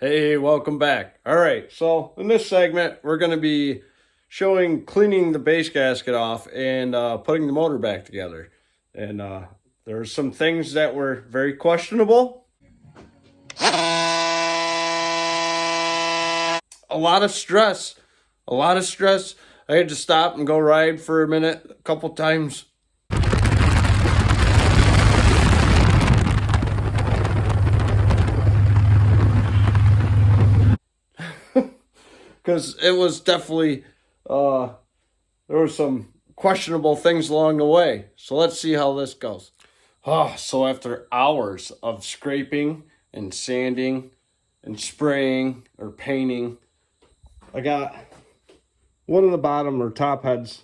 Hey, welcome back. All right, so in this segment, we're going to be showing cleaning the base gasket off and putting the motor back together. And there's some things that were very questionable. A lot of stress. A lot of stress. I had to stop and go ride for a minute a couple times. Because it was definitely, there were some questionable things along the way. So let's see how this goes. So after hours of scraping and sanding and spraying or painting, I got one of the bottom or top heads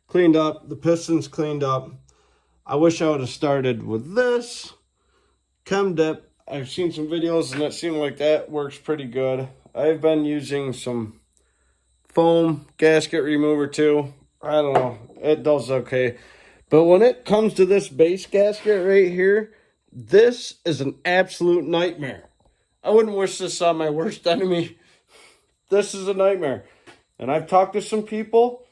cleaned up, the pistons cleaned up. I wish I would have started with this chem dip. I've seen some videos and it seemed like that works pretty good. I've been using some foam gasket remover too. I don't know, it does okay. But when it comes to this base gasket right here, this is an absolute nightmare. I wouldn't wish this on my worst enemy. This is a nightmare. And I've talked to some people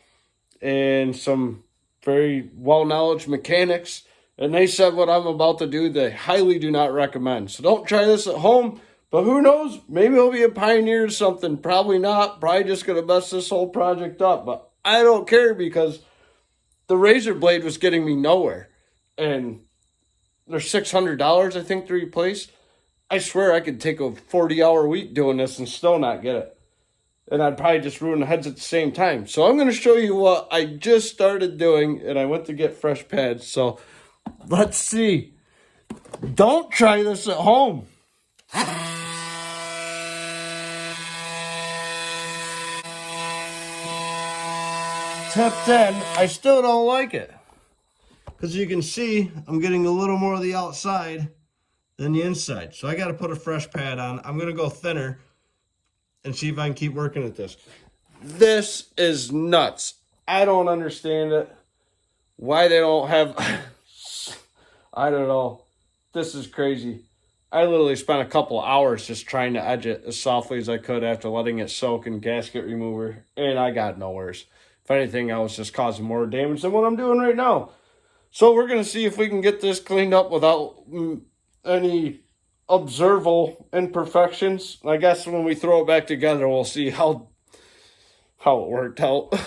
and some very well-knowledge mechanics, and they said what I'm about to do, they highly do not recommend. So don't try this at home, but who knows? Maybe I'll be a pioneer or something. Probably not. Probably just going to mess this whole project up. But I don't care because the razor blade was getting me nowhere. And they're $600, I think, to replace. I swear I could take a 40-hour week doing this and still not get it. And I'd probably just ruin the heads at the same time. So I'm going to show you what I just started doing, and I went to get fresh pads. So let's see. Don't try this at home. Tip 10, I still don't like it. Because you can see, I'm getting a little more of the outside than the inside. So I got to put a fresh pad on. I'm going to go thinner and see if I can keep working at this. This is nuts. I don't understand it. Why they don't have... I don't know. This is crazy. I literally spent a couple hours just trying to edge it as softly as I could after letting it soak in gasket remover, and I got nowheres. If anything, I was just causing more damage than what I'm doing right now. So we're going to see if we can get this cleaned up without any observable imperfections. I guess when we throw it back together, we'll see how it worked out.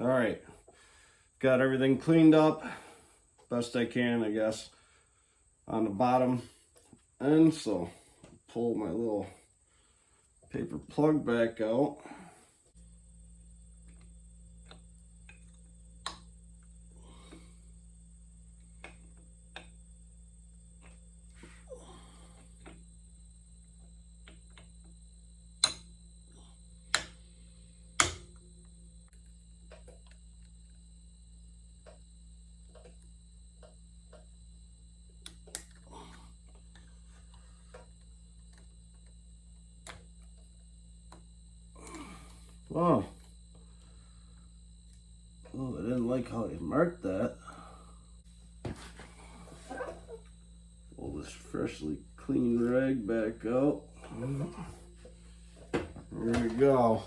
All right, got everything cleaned up best I can, I guess, on the bottom. And so pull my little paper plug back out. Oh, I didn't like how he marked that. Pull this freshly clean rag back out. There we go.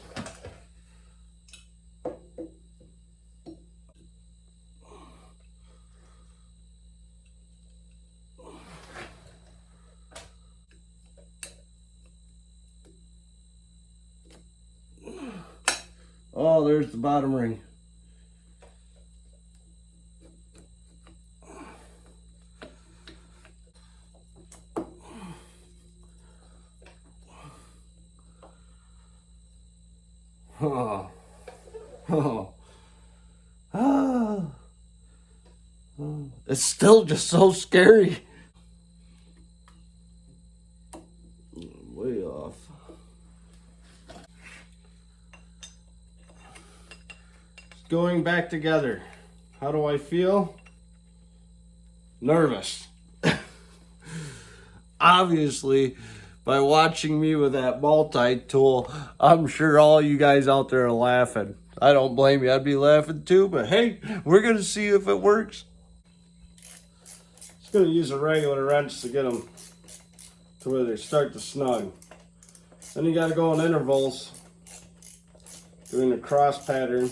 Oh, there's the bottom ring. Oh. Oh. Ah. It's still just so scary. Way off. going back together. How do I feel? Nervous. Obviously, by watching me with that multi-tool, I'm sure all you guys out there are laughing. I don't blame you. I'd be laughing too, but hey, we're going to see if it works. Just going to use a regular wrench to get them to where they start to snug. Then you got to go in intervals, doing a cross pattern.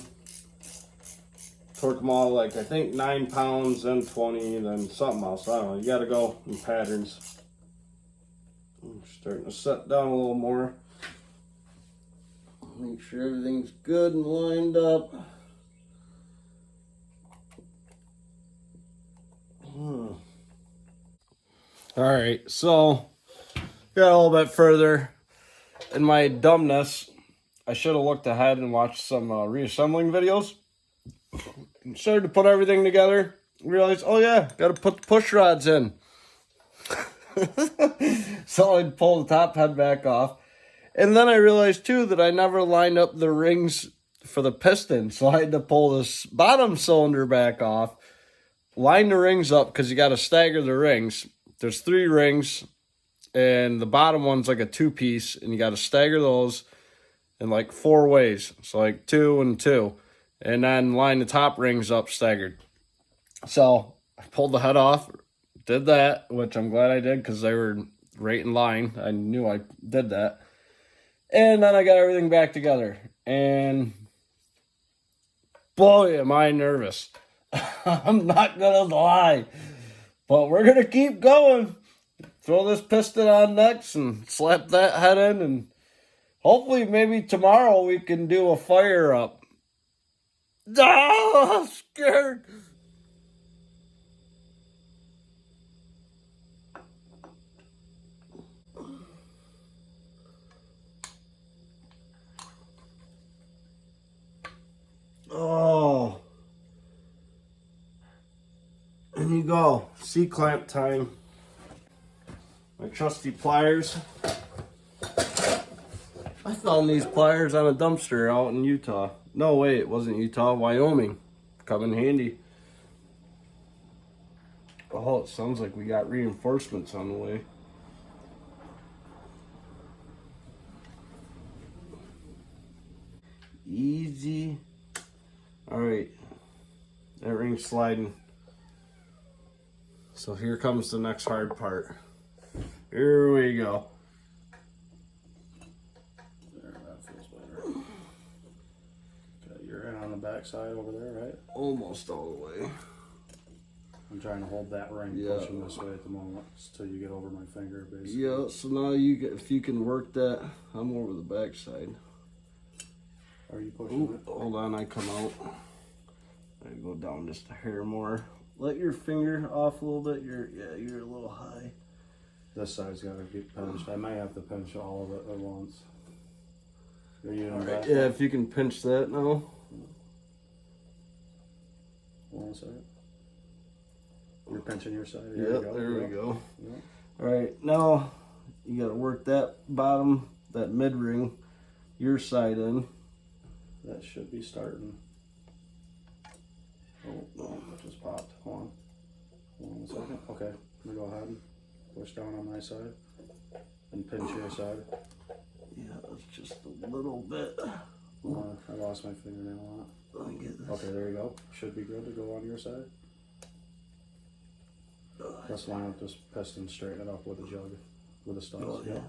Torque them all like, I think 9 pounds, then 20, then something else. I don't know. You got to go in patterns. I'm starting to set down a little more. Make sure everything's good and lined up. Alright, so got a little bit further. In my dumbness, I should have looked ahead and watched some reassembling videos. And started to put everything together. Realized, oh yeah, got to put the push rods in. So I'd pull the top head back off. And then I realized too that I never lined up the rings for the piston. So I had to pull this bottom cylinder back off, line the rings up because you got to stagger the rings. There's 3 rings and the bottom one's like a 2-piece and you got to stagger those in like 4 ways. So like 2 and 2. And then line the top rings up staggered. So I pulled the head off, did that, which I'm glad I did because they were right in line. I knew I did that. And then I got everything back together. And boy, am I nervous. I'm not going to lie. But we're going to keep going. Throw this piston on next and slap that head in. And hopefully maybe tomorrow we can do a fire up. Oh, I'm scared. Oh. And you go. C-clamp time. My trusty pliers. I found these pliers on a dumpster out in Utah. No, wait, it wasn't Utah, Wyoming. Come in handy. Oh, it sounds like we got reinforcements on the way. Easy. Alright. That ring's sliding. So here comes the next hard part. Here we go. There, that feels better. Okay, you're in on the back side over there, right? Almost all the way. I'm trying to hold that ring pushing this way at the moment until you get over my finger, basically. Yeah, so now you get, if you can work that, I'm over the back side. Are you pushing it? Hold on, I come out. I go down just a hair more. Let your finger off a little bit. You're a little high. This side's got to get pinched. I may have to pinch all of it at once. Are you all right, yeah, if you can pinch that now. 1 second. You're pinching your side. Yeah, there we go. Yep. All right, now you got to work that bottom, that mid ring, your side in. That should be starting. Oh, no, it just popped. Hold on. 1 second. Okay, I'm going to go ahead and push down on my side and pinch your side. Yeah, it's just a little bit. I lost my fingernail on it. Let me get this. Okay, there you go. Should be good to go on your side. Let's line up this piston, straighten it up with a jug, with a studs. Oh, yeah.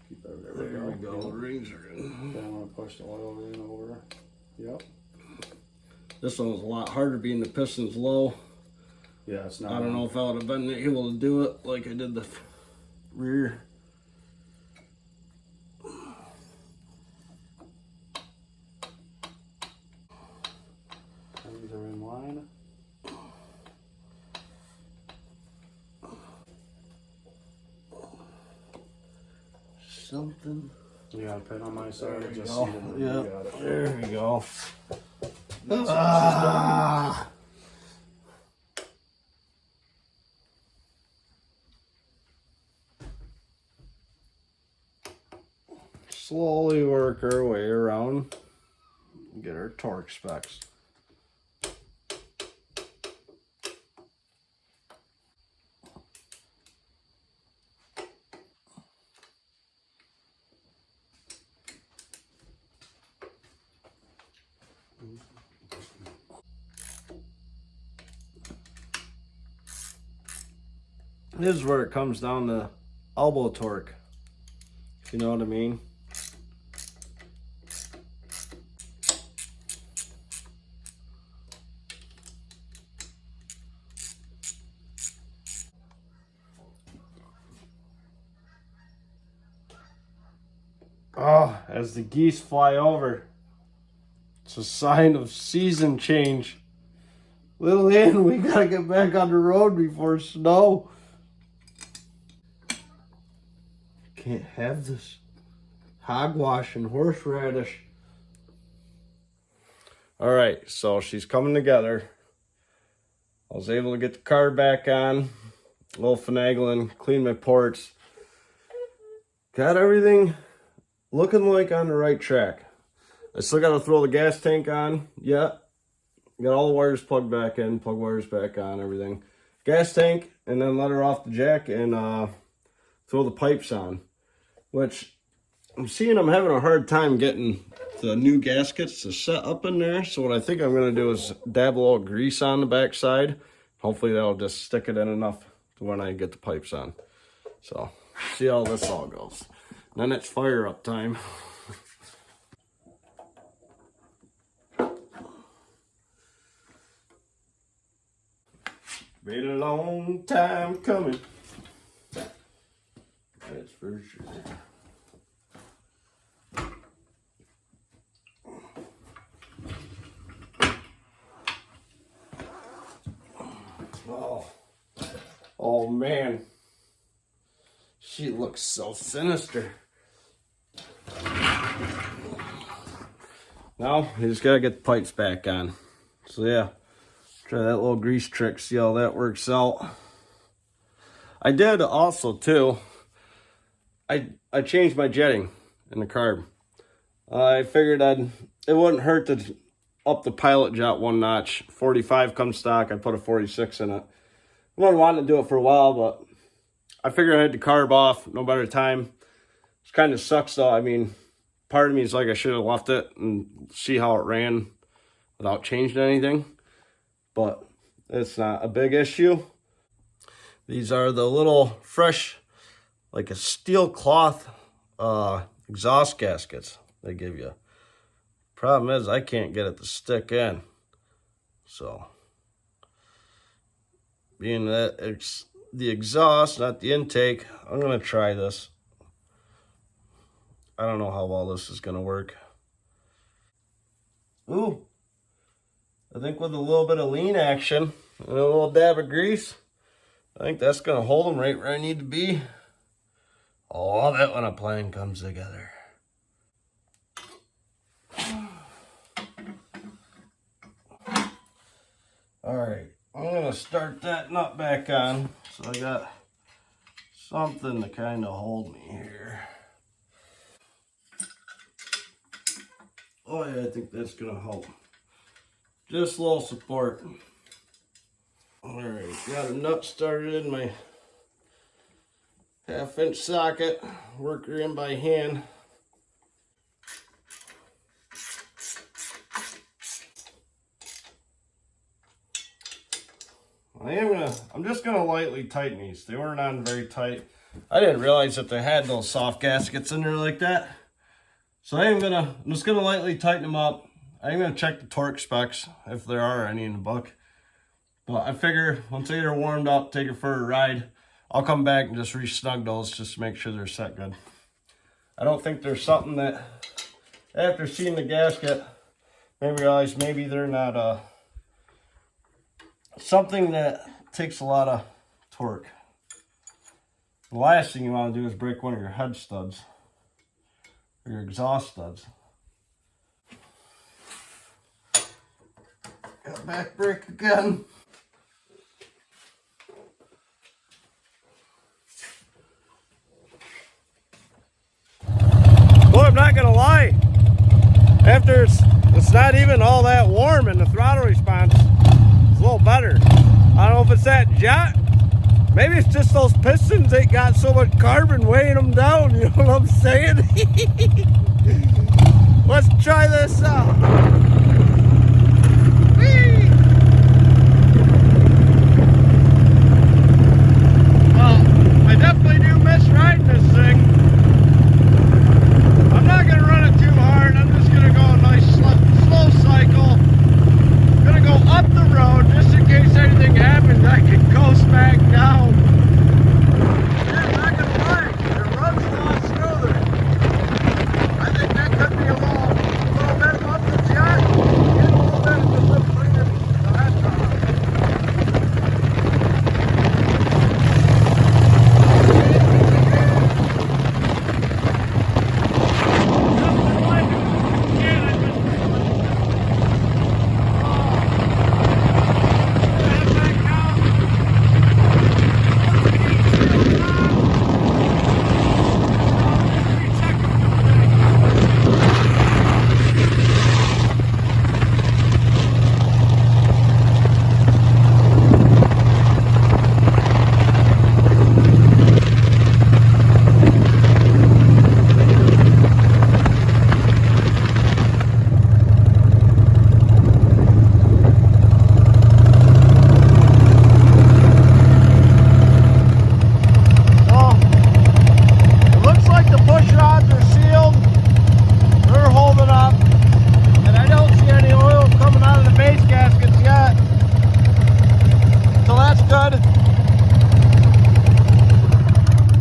Keep that. There we go. The rings are in. Then I'm going to push the oil ring over. Yep. This one was a lot harder being the piston's low. Yeah, it's not. I don't know if I would have been able to do it like I did the rear. These are in line. Something. You got a pin on my side. There we just go. Yeah, there we go. Slowly work our way around. Get our torque specs. This is where it comes down to elbow torque, if you know what I mean. Oh, as the geese fly over, it's a sign of season change. Little Ann, we gotta get back on the road before snow. Can't have this hogwash and horseradish. All right, so she's coming together. I was able to get the car back on, a little finagling, clean my ports. Got everything looking like on the right track. I still got to throw the gas tank on. Yeah, got all the wires plugged back in, plug wires back on, everything. Gas tank, and then let her off the jack and throw the pipes on. Which I'm seeing I'm having a hard time getting the new gaskets to set up in there. So what I think I'm going to do is dab a little grease on the back side. Hopefully that'll just stick it in enough to when I get the pipes on. So see how this all goes. Then it's fire up time. Been a long time coming. That's for sure. Oh man, she looks so sinister. Now you just gotta get the pipes back on. So yeah, try that little grease trick, see how that works out. I did also too, I changed my jetting in the carb. I figured it wouldn't hurt to up the pilot jet one notch. 45 comes stock, I put a 46 in it. I wasn't wanting to do it for a while, but I figured I had the carb off, no better time. It kind of sucks though. I mean, part of me is like I should have left it and see how it ran without changing anything. But it's not a big issue. These are the little fresh, like a steel cloth exhaust gaskets they give you. Problem is I can't get it to stick in. So being that it's the exhaust, not the intake, I'm gonna try this. I don't know how well this is gonna work. Ooh, I think with a little bit of lean action and a little dab of grease, I think that's gonna hold them right where I need to be. Oh, I love it when a plan comes together. All right, I'm gonna start that nut back on. So I got something to kind of hold me here. Oh yeah, I think that's gonna help. Just a little support. All right, got a nut started in my 1/2-inch socket. Work her in by hand. I'm just gonna lightly tighten these. They weren't on very tight. I didn't realize that they had those soft gaskets in there like that. So I'm just gonna lightly tighten them up. I'm gonna check the torque specs if there are any in the book. But I figure once they are warmed up, take it for a ride, I'll come back and just re-snug those just to make sure they're set good. I don't think there's something that, after seeing the gasket, I realize maybe they're not something that takes a lot of torque. The last thing you want to do is break one of your head studs or your exhaust studs. Got back brake again. Well, I'm not gonna lie. After It's not even all that warm, and the throttle response is a little better. I don't know if it's that jet. Maybe it's just those pistons that got so much carbon weighing them down. You know what I'm saying? Let's try this out. Whee! Well, I definitely do miss riding this thing. I'm not going to run it too hard. I'm just going to go a nice slow cycle. I'm going to go up the road just in case anything happens. I can coast back down. Yeah, I'm not going to lie. It runs a lot smoother. I think that could be a little bit up the jet. Get a little bit of just bringing the head down.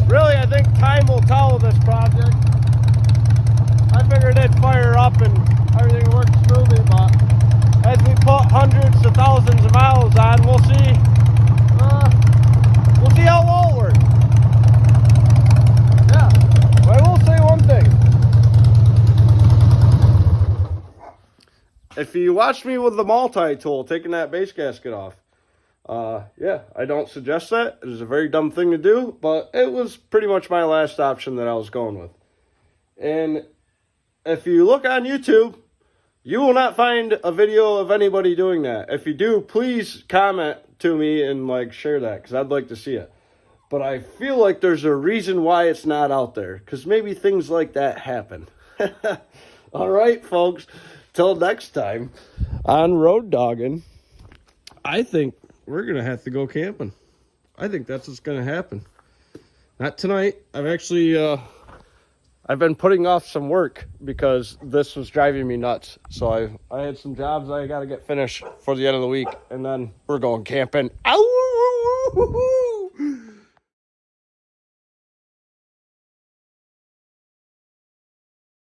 Really, I think time will tell with this project. I figured it'd fire up and everything worked smoothly, but as we put hundreds to thousands of miles on, we'll see. We'll see how well it works. Yeah, but I will say one thing. If you watched me with the multi-tool, taking that base gasket off, yeah, I don't suggest that. It is a very dumb thing to do, but it was pretty much my last option that I was going with. And if you look on YouTube, you will not find a video of anybody doing that. If you do, please comment to me and like share that, because I'd like to see it. But I feel like there's a reason why it's not out there, because maybe things like that happen. All right, folks, till next time on Road Dogging, I think we're going to have to go camping. I think that's what's going to happen. Not tonight. I've been putting off some work because this was driving me nuts. So I had some jobs I got to get finished for the end of the week, and then we're going camping. Ow!